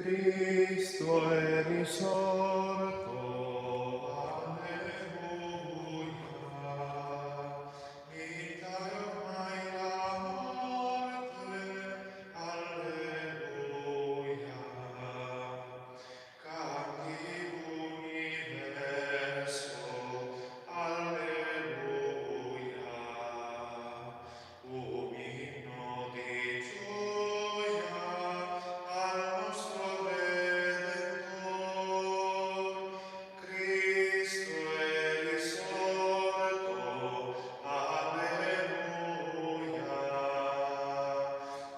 Cristo è risorto, alleluia. Vinta ormai la morte, alleluia. Cambi l'universo, alleluia. Un inno di gioia al nostro Redentor. Cristo è risorto, alleluia.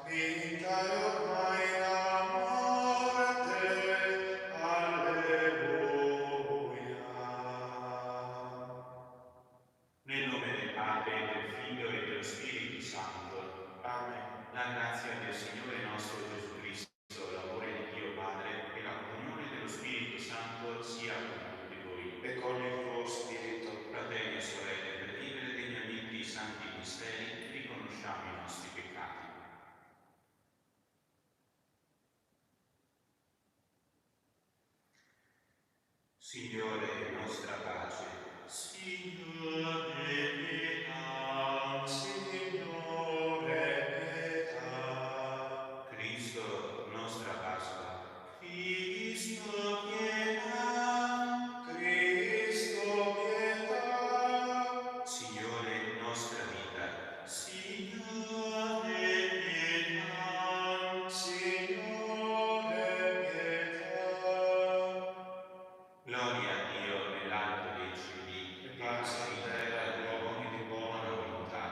Vinta è ormai la morte, alleluia. Nel nome del Padre, del Figlio e dello Spirito Santo. Amen. La grazia del Signore nostro Gesù Cristo, l'amore di Dio Padre e la comunione dello Spirito Santo sia con tutti voi. E con il tuo spirito. Fratelli e sorelle, per vivere degnamente i santi misteri, riconosciamo i nostri peccati. Signore, nostra pace. Signore pietà, Signore pietà. Cristo, nostra Pasqua. Cristo pietà, Cristo pietà. Signore, nostra vita. Signore pietà, Signore pietà. Gloria a Dio nell'alto dei cieli E pace in terra agli uomini di buona volontà.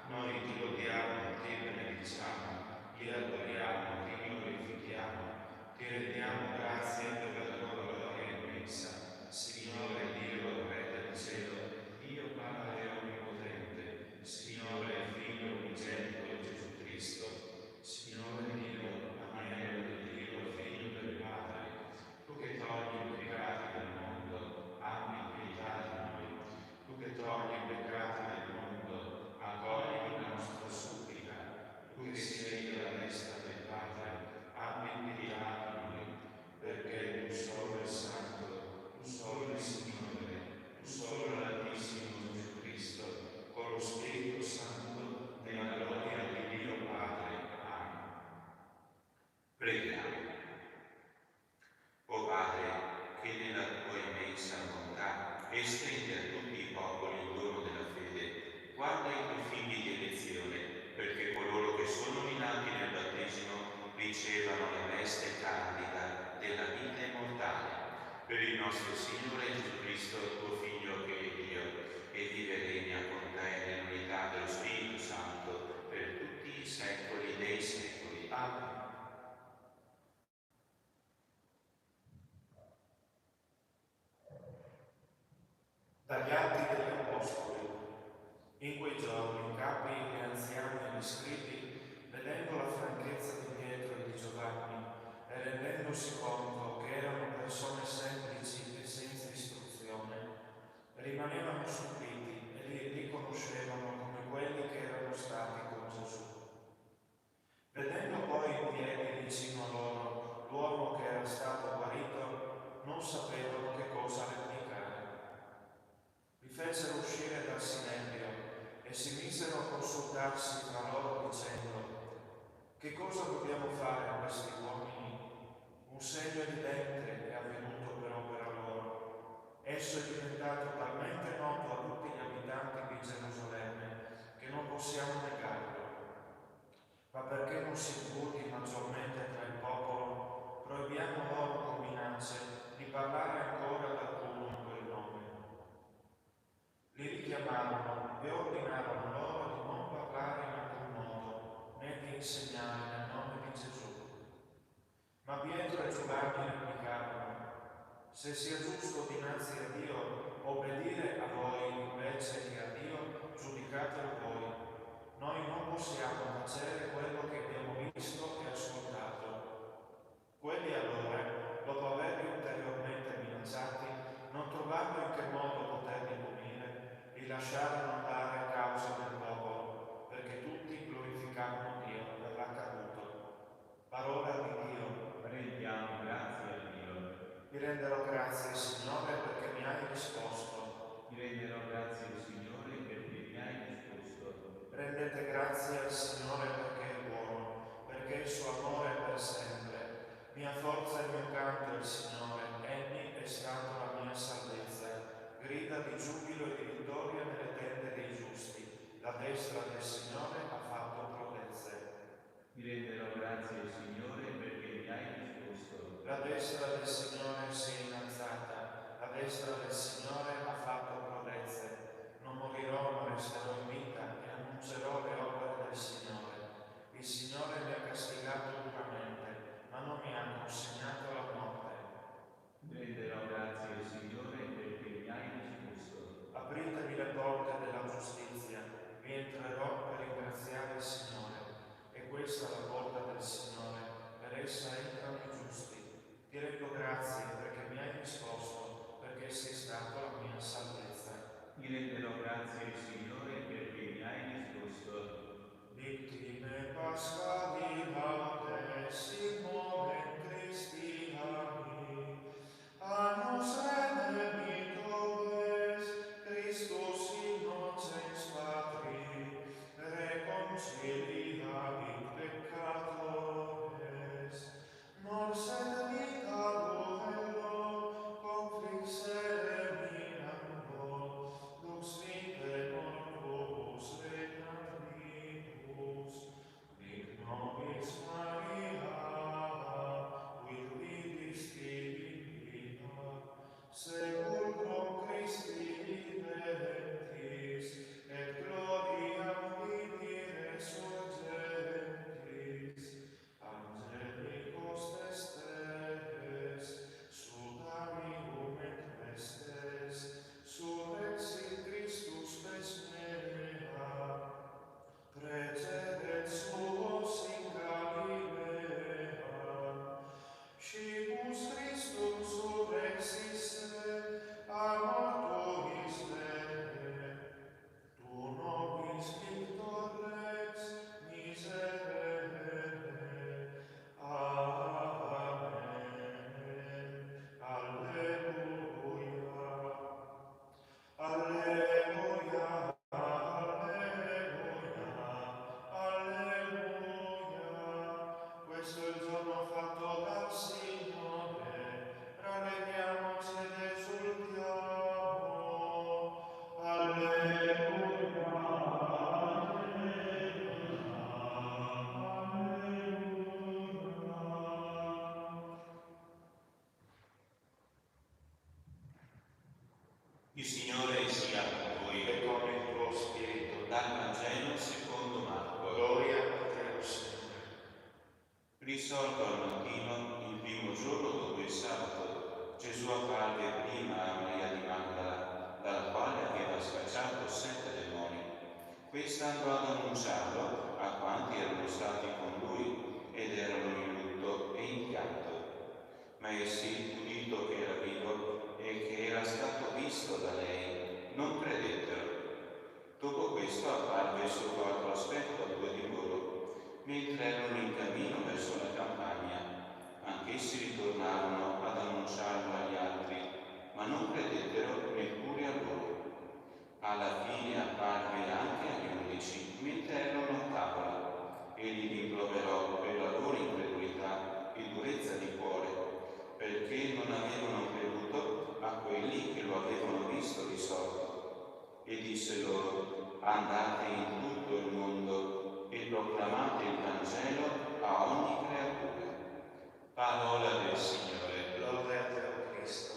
Noi ti lodiamo, ti benediciamo, ti adoriamo, ti glorifichiamo, ti rendiamo grazie per la tua gloria immensa. Signore Dio, Re del cielo, Dio Padre onnipotente, Signore Figlio unigenito Gesù Cristo, Signore Dio, agnello di Dio, Figlio del Padre, tu che togli i peccati del mondo, abbi pietà di noi. Tu che togli i peccati del mondo, accogli la nostra supplica. Tu che siedi alla destra del Padre, abbi pietà di noi, perché tu solo è santo, tu solo è Signore, tu solo l'Altissimo Gesù Cristo, con lo Spirito Santo, nella gloria di Dio Padre. Amen. Preghiamo. O Padre, che nella tua immensa bontà estendi a tutti i popoli il dono della fede, guarda i tuoi figli di elezione, perché coloro che sono minati nel battesimo ricevano la veste candida della vita immortale. Per il nostro Signore Gesù Cristo, tuo Figlio che è Dio, e vive e regna con te nell'unità dello Spirito Santo per tutti i secoli dei secoli. Amen. Dagli Atti degli Apostoli. In quei giorni i capi, gli anziani e gli scribi, vedendo la franchezza di Pietro e di Giovanni e rendendosi conto che erano persone semplici e senza istruzione, rimanevano stupiti e li riconoscevano come quelli che erano stati con Gesù. Vedendo poi in piedi vicino a loro l'uomo che era stato guarito, non sapevano che cosa replicare. Li fecero uscire dal Sinedrio e si misero a consultarsi tra loro dicendo: che cosa dobbiamo fare a questi uomini? Un segno evidente è avvenuto per opera loro. Esso è diventato talmente noto a tutti gli abitanti di Gerusalemme che non possiamo negarlo. Ma perché non si divulghi maggiormente tra il popolo, proibiamo loro con minacce di parlare ancora ad alcuno in quel nome. Li richiamarono e ordinarono loro di non parlare in alcun modo, né di insegnare nel nome di Gesù. Ma Pietro e Giovanni replicarono: se sia giusto dinanzi a Dio obbedire a voi invece che a Dio, giudicatelo voi. Noi non possiamo tacere quello che abbiamo visto e ascoltato. Quelli allora, dopo averli ulteriormente minacciati, non trovando in che modo poterli punire, li lasciarono andare a causa del popolo, perché tutti glorificavano Dio per l'accaduto. Parola di Dio. Rendiamo Grazie al Signore perché è buono, perché il suo amore è per sempre. Mia forza e il mio canto è il Signore, egli è stato la mia salvezza. Grida di giubilo e di vittoria nelle tende dei giusti. La destra del Signore ha fatto prodezze. Ti renderò grazie, Signore, perché mi hai risposto. La destra del Signore si è innalzata, la destra del Signore ha fatto prodezze. Non morirò, ma resterò in vita e annuncerò le opere del Signore. Il Signore mi ha castigato duramente, ma non mi ha consegnato alla morte. Ti renderò grazie, Signore, perché mi hai risposto. Apritemi le porte della giustizia, vi entrerò per ringraziare il Signore. E questa è la porta del Signore, per essa entrano i giusti. Ti rendo grazie perché mi hai risposto, perché sei stato la mia salvezza. Ti renderò grazie, Signore, perché mi hai risposto. Vittime pascali laudes in momento cristiani, annus redemptores, Christus innocens Patri, reconciliavit peccatores, mors et vita duello, conflixere minambo, lux vitae mortuus regnaribus, nec nobis Maria, quid vidis divina, sepulcrum Christi viventis, et gloriam vidi resurgentis, angelicos testes, sudarium et vestes, surrexit Christus pes mea, precedet suos in Galilea, scibus Christum surrexisse, a mortuis vene, tu nobis victor Rex miserere. Amen. Alleluia. Alleluia. Alleluia. Alleluia. Questo è il giorno fatto dal Signore, rallegriamoci ed esultiamo. Alleluia, alleluia. Il Signore sia con voi E con il tuo spirito. dal Vangelo secondo Marco. Gloria a te, Signore. Risorto al mattino, il primo giorno dopo il sabato, Gesù apparve prima a Maria di Magdala, dalla quale aveva scacciato 7 demoni. Questa andò ad annunciarlo a quanti erano stati con lui ed erano in lutto e in pianto. Ma essi, udito che era vivo e che era stato visto da lei, non credettero. Dopo questo apparve sotto altro aspetto a 2 di loro, mentre erano in cammino verso la campagna. Anch'essi ritornarono ad annunciarlo agli altri, ma non credettero neppure a loro. Alla fine apparve anche agli 11, mentre erano a tavola, e li rimproverò per la loro incredulità e durezza di cuore, perché non avevano creduto a quelli che lo avevano visto risorto. E disse loro: andate in tutto il mondo e proclamate il Vangelo a ogni creatura. Parola del Signore. Lode a te, o Cristo.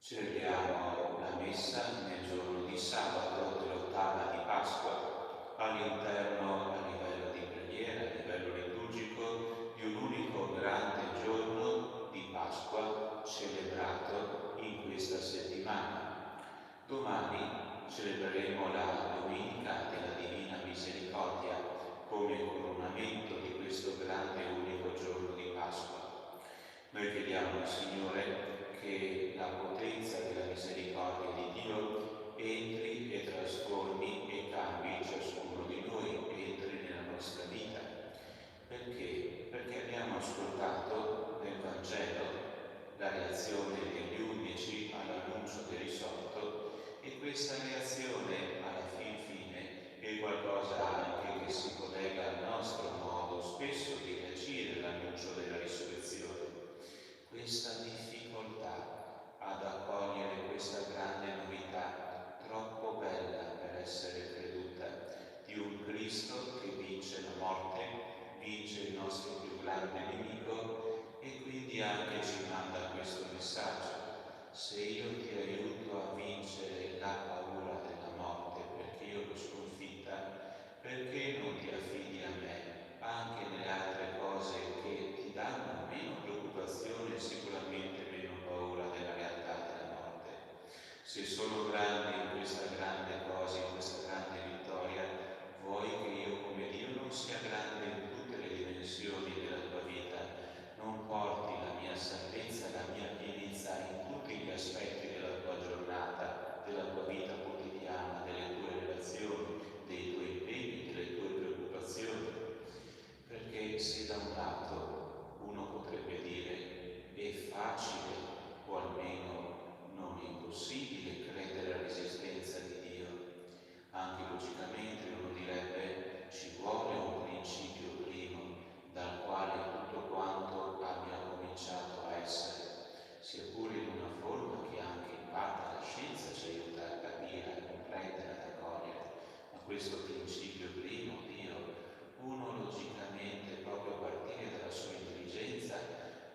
Celebriamo la messa nel giorno di sabato dell'8ª di Pasqua, all'interno, a livello di preghiera, a livello liturgico, di un unico grande giorno di Pasqua celebrato in questa settimana. Domani celebreremo la Domenica della Divina Misericordia come coronamento di questo grande unico giorno di Pasqua. Noi chiediamo al Signore che la potenza della misericordia di Dio entri e trasformi e cambi ciascuno di noi, entri nella nostra vita. Perché? Perché abbiamo ascoltato nel Vangelo la reazione degli 11 all'annuncio del risorto, e questa reazione aiuto a vincere la paura della morte, perché io l'ho sconfitta, perché non ti affidi a me anche nelle altre cose che ti danno meno preoccupazione e sicuramente meno paura della realtà della morte? Se sono grande in questa grande cosa, in questa grande vittoria, vuoi che io come Dio non sia grande in tutte le dimensioni della tua vita, non porti la mia salvezza, la mia pienezza in tutti gli aspetti della tua giornata, della tua vita quotidiana, delle tue relazioni, dei tuoi impegni, delle tue preoccupazioni? Perché se da un lato uno potrebbe dire è facile o almeno non impossibile credere all'esistenza di Dio, anche logicamente uno direbbe ci vuole un principio primo dal quale tutto quanto abbia cominciato a essere, sia pure in una forma che anche in parte la scienza ci aiuta a capire, a comprendere, a cogliere, ma questo principio primo, Dio, uno logicamente, proprio a partire dalla sua intelligenza,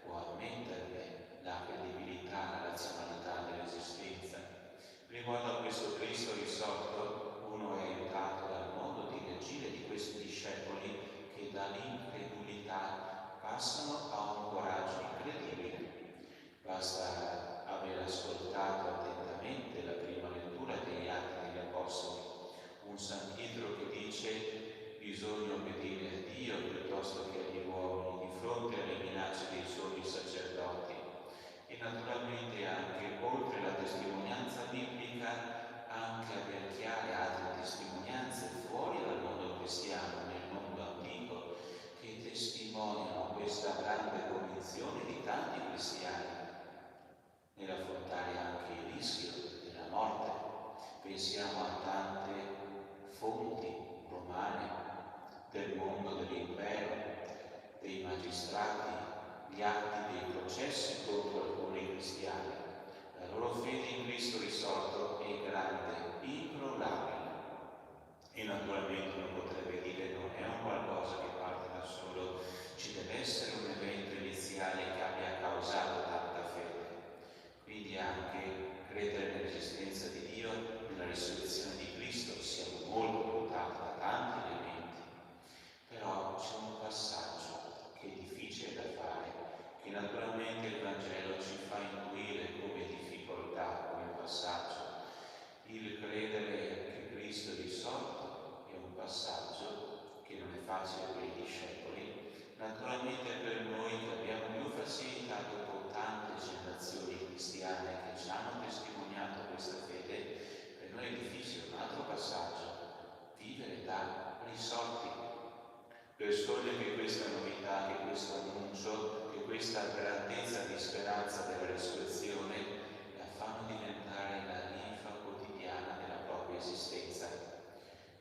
può ammettere la credibilità, la razionalità dell'esistenza. Riguardo a questo Cristo risorto, uno è aiutato dal modo di reagire di questi discepoli che dall'incredulità passano a un coraggio incredibile. Basta aver ascoltato attentamente la prima lettura degli Atti degli Apostoli, un San Pietro che dice bisogna obbedire a Dio piuttosto che agli uomini di fronte alle minacce dei sommi sacerdoti, e naturalmente anche oltre la testimonianza biblica anche aver chiare altre testimonianze fuori dal mondo cristiano, nel mondo antico, che testimoniano questa grande convinzione di tanti cristiani nell'affrontare anche il rischio della morte. Pensiamo a tante fonti romane del mondo dell'impero, dei magistrati, gli atti dei processi contro alcuni cristiani. La loro fede in Cristo risorto è grande, incrollabile. E naturalmente uno potrebbe dire non è un qualcosa che parte da solo, ci deve essere un evento iniziale che abbia causato tanta fede. Quindi anche credere nell'esistenza di Dio, nella risurrezione di Cristo, siamo molto aiutati da tanti elementi. Però c'è un passaggio che è difficile da fare, che naturalmente il Vangelo ci fa intuire come difficoltà, come passaggio. Il credere che Cristo è risorto è un passaggio che non è facile per i discepoli, naturalmente per noi che abbiamo più facilità dopo tante generazioni cristiane che ci hanno testimoniato questa fede, per noi è difficile. Un altro passaggio, vivere da risorti, persone che questa novità, che questo annuncio, che questa grandezza di speranza della risurrezione la fanno diventare la linfa quotidiana della propria esistenza,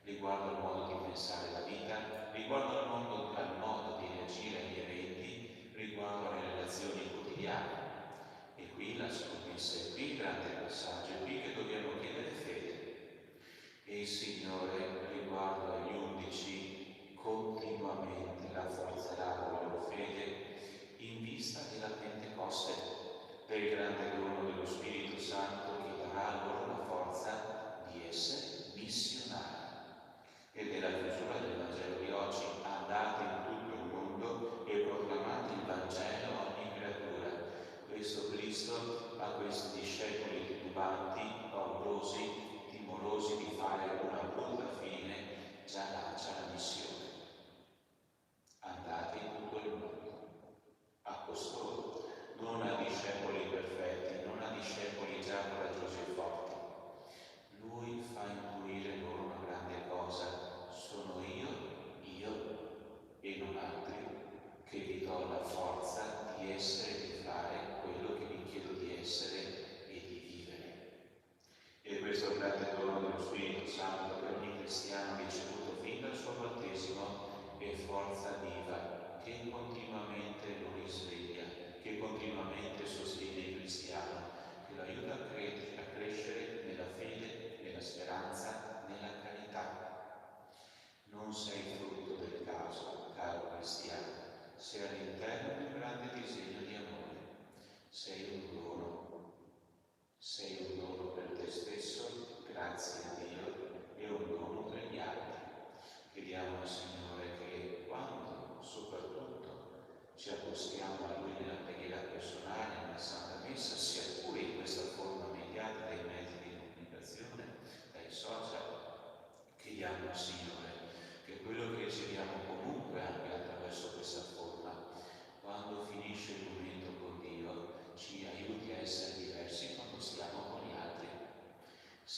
riguardo al modo di pensare la vita, riguardo al modo di reagire agli eventi, riguardo alle relazioni quotidiane. E qui la scommessa è qui il grande passaggio, è qui che dobbiamo chiedere fede. E il Signore, riguardo agli 11, continuamente rafforzerà la loro fede in vista della Pentecoste, del grande dono dello Spirito Santo che darà loro la forza di essere missionari. E della chiusura del Vangelo di oggi, andate in tutto il mondo e proclamate il Vangelo a ogni creatura. Questo Cristo a questi discepoli titubanti, paurosi, timorosi di fare una brutta fine, già lancia la missione. Andate in tutto il mondo, a costoro, non a discepoli perfetti, non a discepoli già coraggiosi e forti. Lui fa intuire loro una grande cosa: sono io e non altri, che vi do la forza di essere e di fare quello che vi chiedo di essere e di vivere. E questo grande dono dello Spirito Santo per ogni cristiano ricevuto fin dal suo battesimo è forza viva che continuamente lo risveglia, che continuamente sostiene il cristiano, che lo aiuta a crescere nella fede, nella speranza, nella carità. Non sei frutto del caso, caro cristiano, sei all'interno di un grande disegno di amore. Sei un dono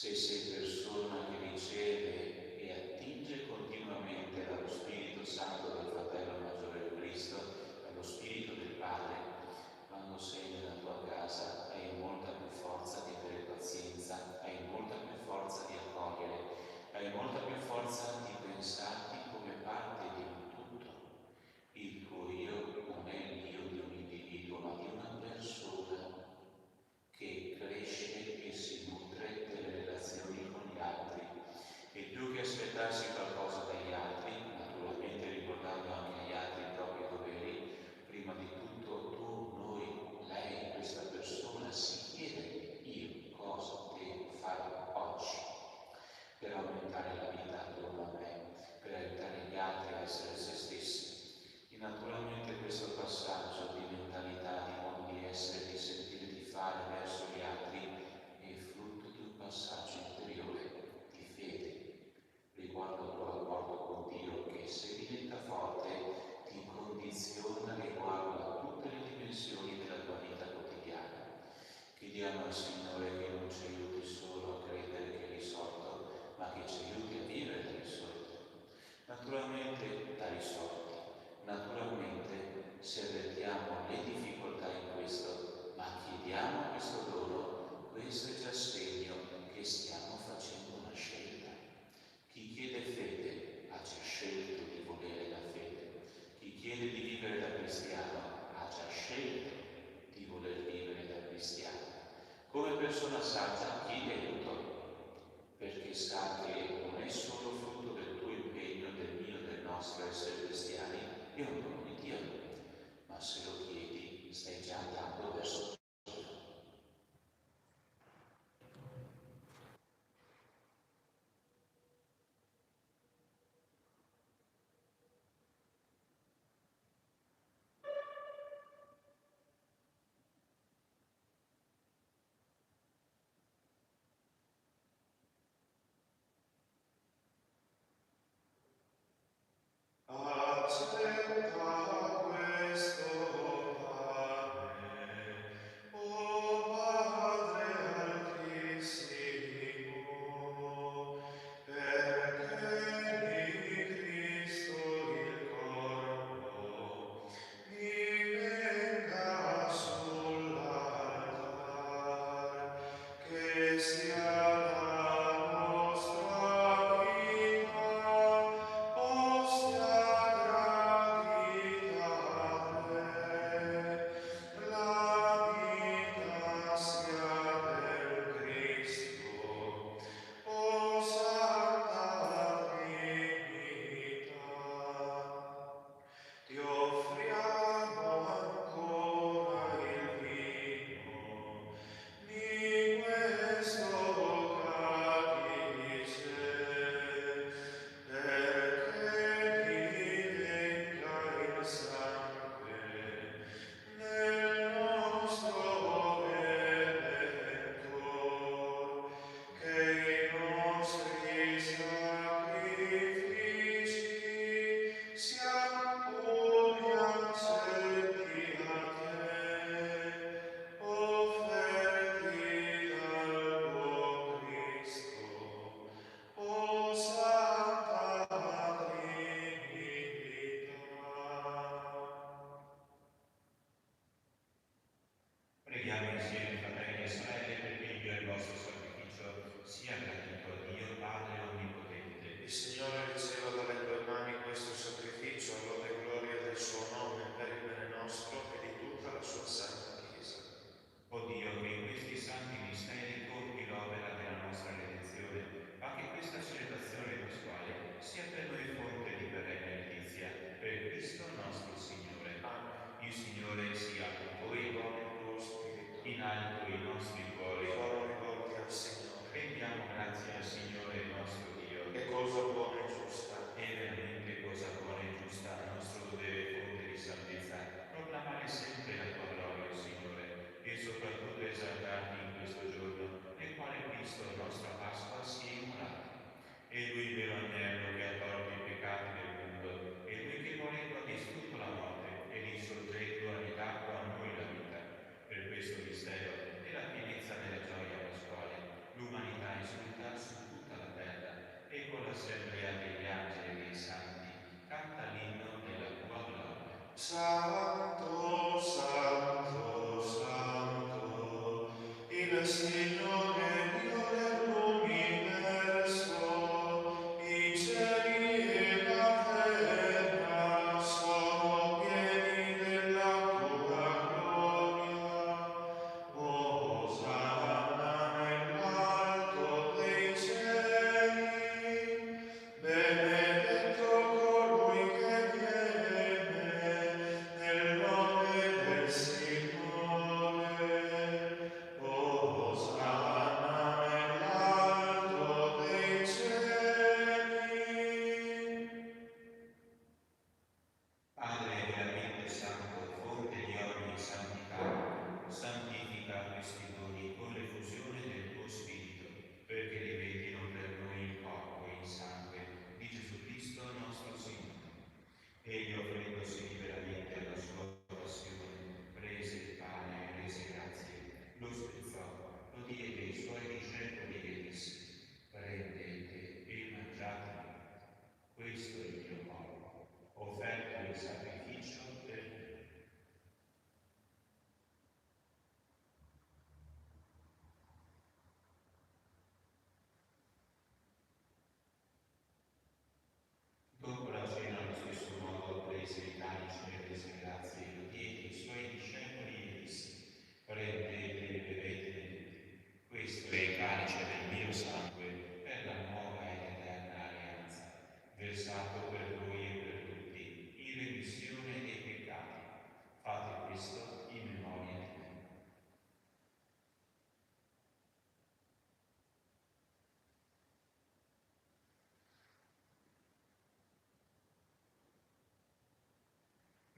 Se sei persona che riceve e attinge continuamente dallo Spirito Santo del Fratello Maggiore di Cristo, dallo Spirito del Padre, quando sei nella tua casa hai molta più forza di avere pazienza, hai molta più forza di accogliere, hai molta più forza di pensarti come parte di un tutto. Il tuo io non è l'io di un individuo, ma di una persona che cresce e si nutre delle relazioni con gli altri. E più che aspettarsi qualcosa dagli altri, naturalmente ricordando anche agli altri i propri doveri, prima di tutto tu, noi, lei, questa persona si chiede: io cosa devo fare oggi per aumentare la vita attorno a me, per aiutare gli altri a essere se stessi. E naturalmente questo passaggio di mentalità, di modo di essere, di sentire, di fare verso gli altri è frutto di un passaggio interiore di fede riguardo al tuo rapporto con Dio, che se diventa forte ti condiziona riguardo a tutte le dimensioni della tua vita quotidiana. Chiediamo al Signore che non ci aiuti solo a credere che è risorto, ma che ci aiuti a vivere da risorto. Naturalmente da risorti. Naturalmente se avvertiamo le difficoltà in questo, ma chiediamo questo dono, questo è già segno che stiamo facendo una scelta. Chi chiede fede ha già scelto di volere la fede. Chi chiede di vivere da cristiano ha già scelto di voler vivere da cristiano. Come persona saggia chiede aiuto, perché sa che non è solo frutto del tuo impegno, del mio, del nostro essere cristiani, è un dono di Dio, ma se lo chiedi stai già andando verso Accetta questo pane, o Padre Altissimo, perché di Cristo il corpo mi venga sull'altar, che sia la nostra vita, ostia graditare, la vita sia del Cristo, o Santa Trinità. Ti offriamo ancora il vino di questo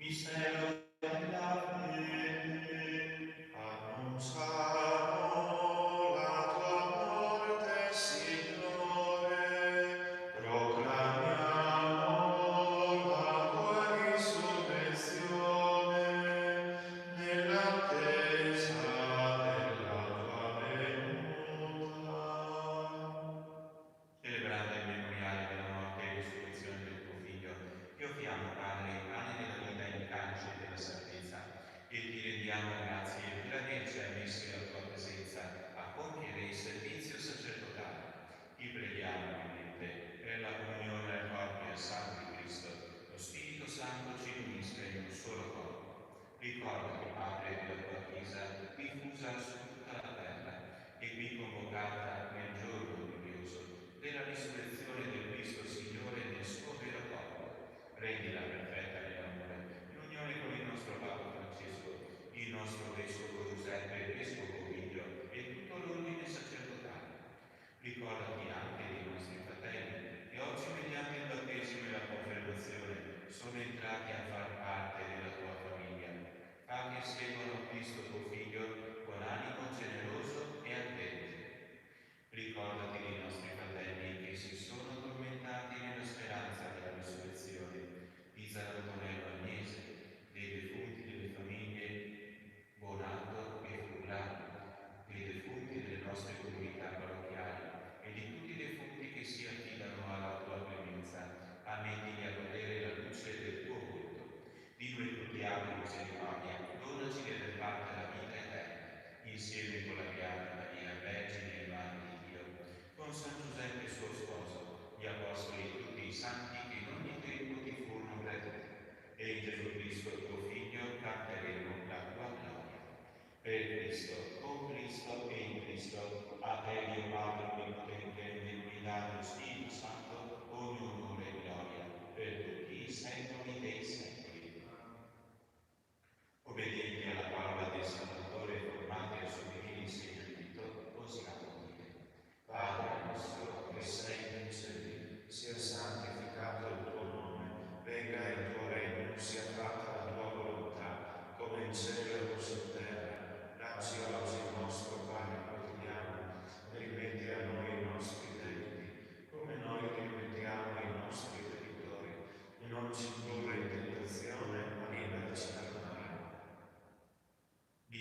mistero della fede. Annunciamo la tua morte, Signore, proclamiamo la tua risurrezione nell'attesa della tua venuta. Celebrando il memoriale della morte e risurrezione del tuo Figlio, ti offriamo, Padre, il pane della vita e il calice della salvezza, e ti rendiamo grazie per averci ammessi alla tua presenza a compiere il servizio sacerdotale. Ti preghiamo, ovviamente, per la comunione al corpo e al sangue di Cristo, lo Spirito Santo ci unisca in un solo corpo. Ricordati, Padre, della tua Chiesa diffusa su tutta la terra e qui convocata nel giorno glorioso della risurrezione del Cristo Signore nel suo vero corpo. Rendila perfetta nell'amore, in unione con il nostro Papa Francesco, il nostro Vescovo Giuseppe, Vescovo Ovidio e tutto l'ordine sacerdotale. Ricordati anche dei nostri fratelli che oggi, mediante il battesimo e la confermazione, sono entrati a far parte della tua famiglia. Fa che seguano Cristo tuo Figlio con animo generoso e ardente. Ricordati dei nostri fratelli che si sono addormentati nella speranza della risurrezione, di San Antonello Agnese, dei defunti delle famiglie Bonato e Furlano, dei defunti delle nostre comunità parrocchiali e di tutti i defunti che si affidano alla tua clemenza. Ammettili a godere la luce del tuo volto. Di noi tutti abbi misericordia, donaci delle parte la vita eterna, insieme con la Beata Maria, Vergine e Madre di Dio, con San Giuseppe suo sposo, gli Apostoli e tutti i santi che in ogni tempo ti furono creduti, e in Gesù Cristo tuo Figlio canteremo la tua gloria. Per Cristo, con Cristo e in Cristo, a te Dio Padre Onnipotente, nell'unità dello Spirito Santo, ogni onore e gloria, per tutti i secoli dei secoli. Obbedienti alla parola del Salvatore, formati al suo divino insegnamento, osiamo dire: Padre nostro che sei nei cieli, sia santificato il tuo nome, venga il tuo regno, sia fatta la tua volontà, come in cielo e così in terra. Dacci oggi il nostro pane quotidiano, e rimetti a noi i nostri debiti, come noi rimettiamo ai nostri debitori, e non ci indurre in tentazione, ma liberaci dal male.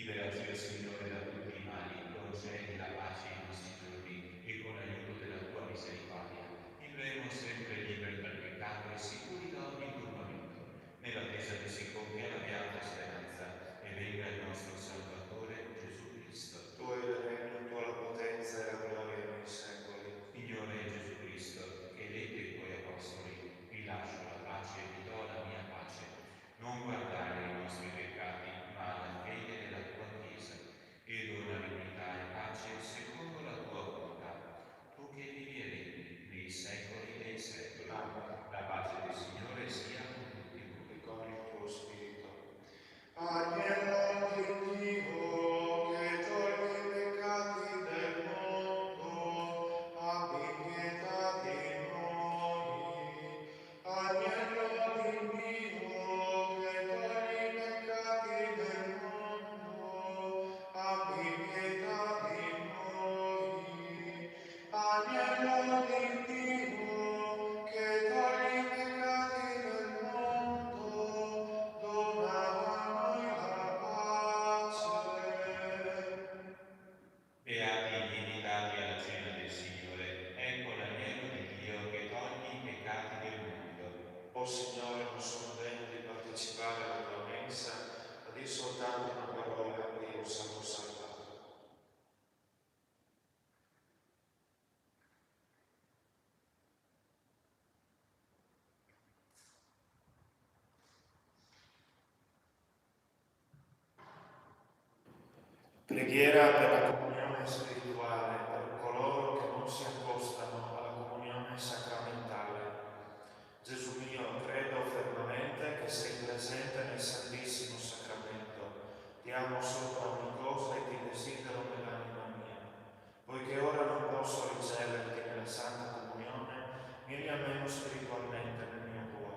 liberaci, o Signore, da tutti i mali, concedi la pace ai nostri giorni e con l'aiuto della tua misericordia vivremo sempre liberi dal peccato e sicuri da ogni turbamento, nell'attesa che si compia la beata speranza e venga il nostro Salvatore Gesù Cristo. Tuo è il regno, tua la potenza e la gloria nei secoli. Signore Gesù Cristo, che hai detto ai tuoi apostoli: vi lascio la pace e vi do la mia pace. Non guardare i nostri peccati, ma la fede della tua Chiesa, e dona l'unità e pace secondo la tua volontà. Tu che vivi e regni nei secoli dei secoli. La pace del Signore sia con tutti voi. E con il tuo spirito. Agnello di Dio, che togli i peccati del mondo, abbi pietà di noi. Agnello di Dio, che togli i peccati del mondo, abbi pietà di noi. Agnello di Dio, che togli i peccati del mondo, dona a noi la pace. Beati gli invitati alla cena del Signore, ecco l'agnello di Dio che toglie i peccati del mondo. O Signore, non sono degno di partecipare alla tua mensa, ma di soltanto una parola e io sarò salvato. Preghiera per la comunione spirituale per coloro che non si accostano alla comunione sacramentale. Gesù mio, credo fermamente che sei presente nel Santissimo Sacramento. Ti amo sopra ogni cosa e ti desidero nell'anima mia. Poiché ora non posso riceverti nella Santa Comunione, vieni a me spiritualmente nel mio cuore.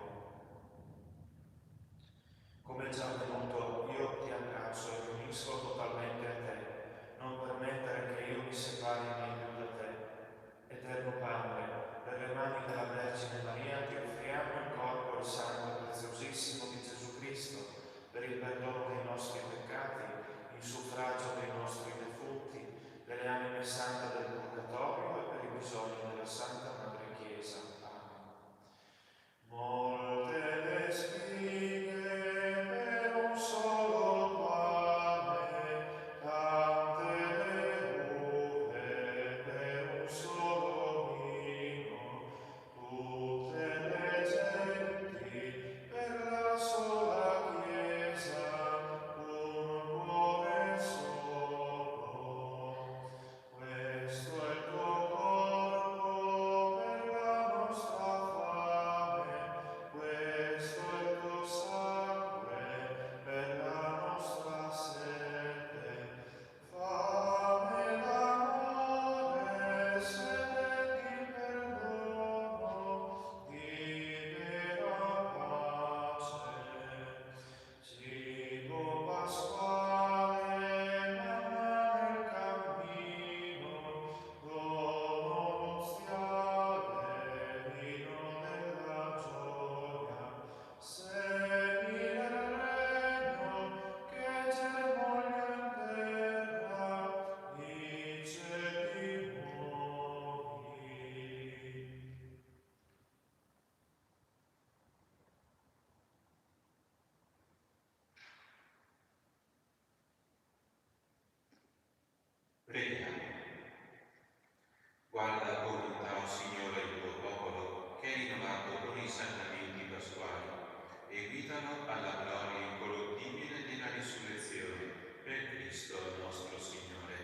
vivano alla gloria incorruttibile della risurrezione, per Cristo nostro Signore.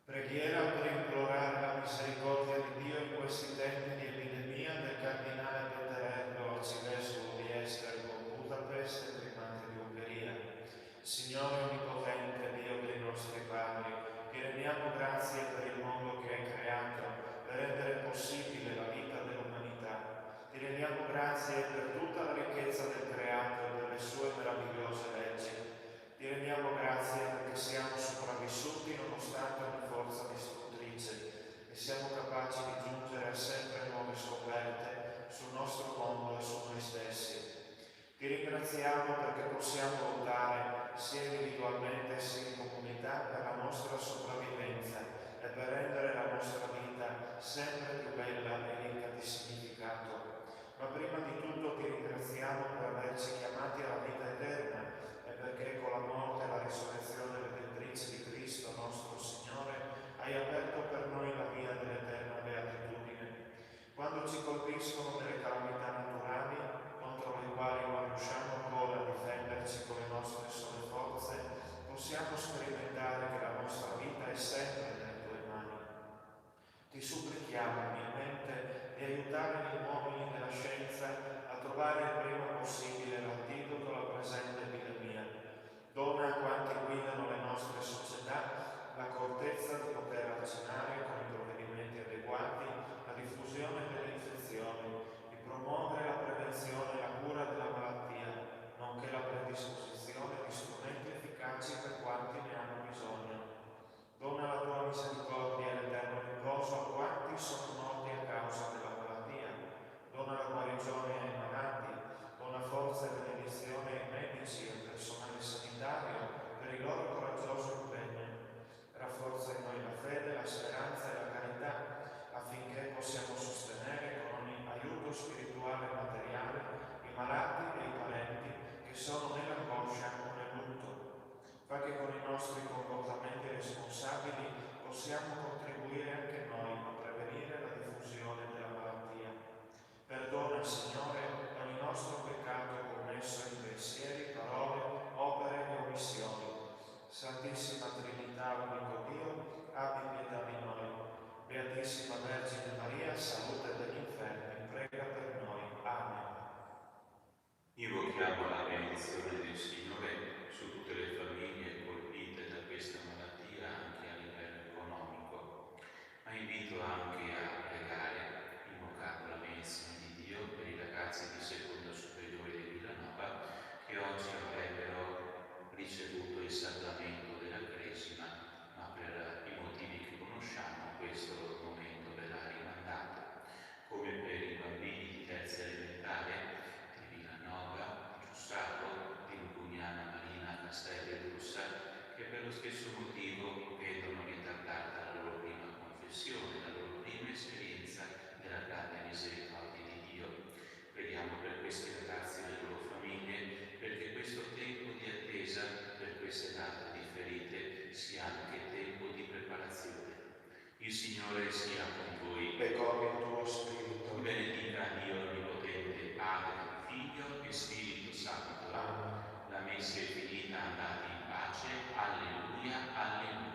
Preghiera per implorare la misericordia di Dio in questi tempi di epidemia del cardinale Petterello, arcivescovo di Esztergom, Budapest e primate di Ungheria. Signore onnipotente, Dio dei nostri padri, ti rendiamo grazie per il mondo che hai creato, per rendere possibile la vita dell'umanità. Ti rendiamo grazie per tutta la ricchezza del creato e per le sue meravigliose leggi. Ti rendiamo grazie perché siamo sopravvissuti nonostante ogni forza distruttrice e siamo capaci di giungere a sempre nuove scoperte sul nostro mondo e su noi stessi. Ti ringraziamo perché possiamo lottare sia individualmente sia in comunità per la nostra sopravvivenza e per rendere la nostra vita sempre più bella e ricca di significato. Ma prima di tutto ti ringraziamo per averci chiamati alla vita eterna e perché con la morte e la risurrezione redentrice di Cristo nostro Signore hai aperto per noi la via dell'eterna beatitudine. Quando ci colpiscono delle calamità naturali contro le quali non riusciamo ancora a difenderci con le nostre sole forze, possiamo sperimentare che la nostra vita è sempre nelle tue mani. Ti supplichiamo umilmente di aiutare gli uomini della scienza a trovare il prima possibile l'antidoto alla presente epidemia. Dona a quanti guidano le nostre società la accortezza di poter arginare con i provvedimenti adeguati la diffusione delle infezioni, di promuovere la prevenzione e la cura della malattia, nonché la predisposizione di strumenti efficaci per quanti ne hanno bisogno. Dona la tua misericordia e l'eterno riposo a quanti sono morti a causa della malattia. Dona la guarigione ai malati. Dona forza e benedizione ai medici e al personale sanitario per il loro coraggioso impegno. Rafforza in noi la fede, la speranza e la carità affinché possiamo sostenere con ogni aiuto spirituale e materiale i malati e i parenti che sono nell'angoscia o nel lutto. Fa che con i nostri comportamenti responsabili possiamo contribuire anche noi a prevenire la diffusione della malattia. Perdona, Signore, ogni nostro peccato commesso in pensieri, parole, opere e omissioni. Santissima Trinità, unico Dio, abbi pietà di noi. Beatissima Vergine Maria, salute degli infermi, prega per noi. Amen. Invochiamo la benedizione del Signore su tutte le famiglie colpite da questa malattia anche a livello economico, ma invito anche a pregare, invocando la benedizione di Dio per i ragazzi di seconda superiore di Villanova che oggi avrebbero ricevuto il sacramento della Cresima, ma per i motivi che conosciamo questo momento verrà rimandato, come per i bambini di terza elementare di Villanova, Giussato, di Lucugnana Marina Castelli e Russa, che per lo stesso motivo vedono ritardata la loro prima confessione, la loro prima esperienza della grande misericordia di Dio. Preghiamo per questi ragazzi e le loro famiglie, perché questo tempo di attesa per queste date differite sia anche tempo di preparazione. Il Signore sia con voi. E con il tuo spirito. Benedica Dio Onnipotente, Padre, Figlio e Spirito Santo. Amen. La messa è finita, andate in pace. Alleluia, alleluia.